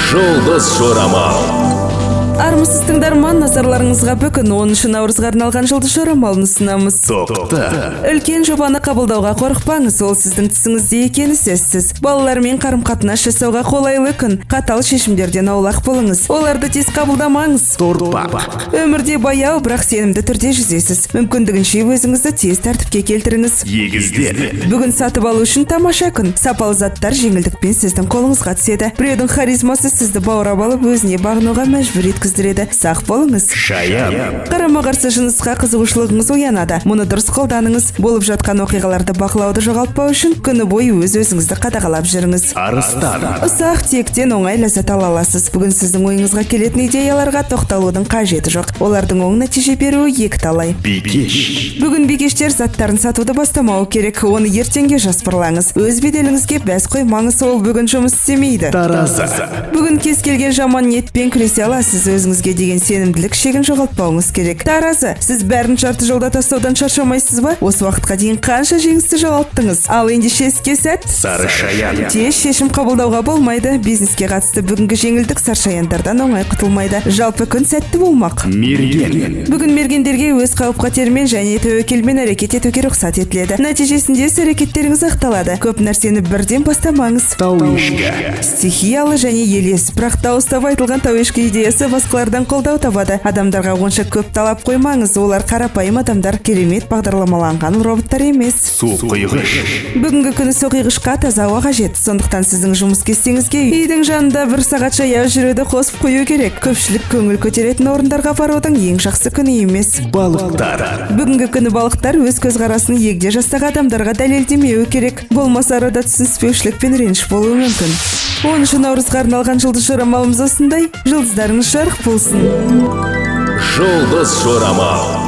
Жұлдыз жорамал. Армысыз тыңдарман, назарларыңызға бүгін 10 наурызға арналған жұлдыз жорамалын ұсынамыз. Үлкен жобаны қабылдауға қорықпаңыз, ол сіздің түсіңізде екені сөзсіз. Балалармен қарым-қатынас жасауға қолайлы күн, қатал шешімдерден аулақ болыңыз. Оларды тез қабылдамаңыз. Өмірде баяу, бірақ сенімді түрде жүзесіз. Мүмкіндігінше өзіңізді тез тәртіпке келтіріңіз. Бүгін сатып алу үшін тамаша күн. Сапалы заттар жеңілдікпен сіздің қолыңызға түседі. Біреудің харизмасы сізді баурап алып, өзіне бағынуға мәжбүр еткіздіреді. Сақ болыңыз. Қарама-қарсы жынысқа қызығушылығыңыз оянады. Мұны дұрыс қолданыңыз. Болып жатқан оқиғаларды бақылауды жоғалтпау үшін күні бойы өз-өзіңізді қадағалап жүріңіз. Ұсақ тектен оңай ләззат ала аласыз. Бүгін сіздің ойыңызға келетін идеяларға тоқталудың қажеті жоқ. Олардың оң нәтиже беруі екіталай. Бүгін бикештер заттарын сатуды бастамау керек. Оны ертеңге жоспарлаңыз. Өз беделіңізге бәс қоймаңыз, ол бүгін жұмыс істемейді. Бүгін кез келген жаман ниетпен күресе аласыз. Өзіңізге деген сенімділік шегін жоғалтпауыңыз керек. Таразы, сіз бәрін жарты жолда тастаудан шаршамайсыз ба? Осы уақытқа дейін қанша жеңісті жоғалттыңыз? Ал ендеше іске сәт. Тез шешім қабылдауға болмайды. Бизнеске қатысты бүгінгі жеңілдік саршаяндардан оңай құтылмайды. Жалпы күн сәтті болмақ. Бүгін мергендерге өз қауіп-қатермен және тәуекелмен әрекет етуге рұқсат етіледі. Нәтижесінде әрекеттеріңіз ақталады. Көп нәрсені бірден бастамаңыз. Стихиялы және елес, бірақ дауыстап айтылған тауешкі идеясы басқалардан қолдау табады. Адамдарға онша көп талап қоймаңыз, олар қарапайым адамдар, керемет бағдарламаланған роботтар емес. Бүгінгі күні соқиғышқа таза ауа қажет, сондықтан сіздің жұмыс кестеңізге үйдің жанында бір сағат жаяу жүруді қосып қою керек. Көпшілік көңіл көтеретін орындарға барудың ең жақсы күні емес. Бүгінгі күні балықтар өз көзқарасын егде жастағы адамдарға дәлелдемеуі керек, болмаса арада түсініспеушілік пен реніш болуы мүмкін. 10 наурызға арналған жұлдыз жорамалымыз осындай. Жұлдыздарыңыз жарық болсын. Жұлдыз жорамал.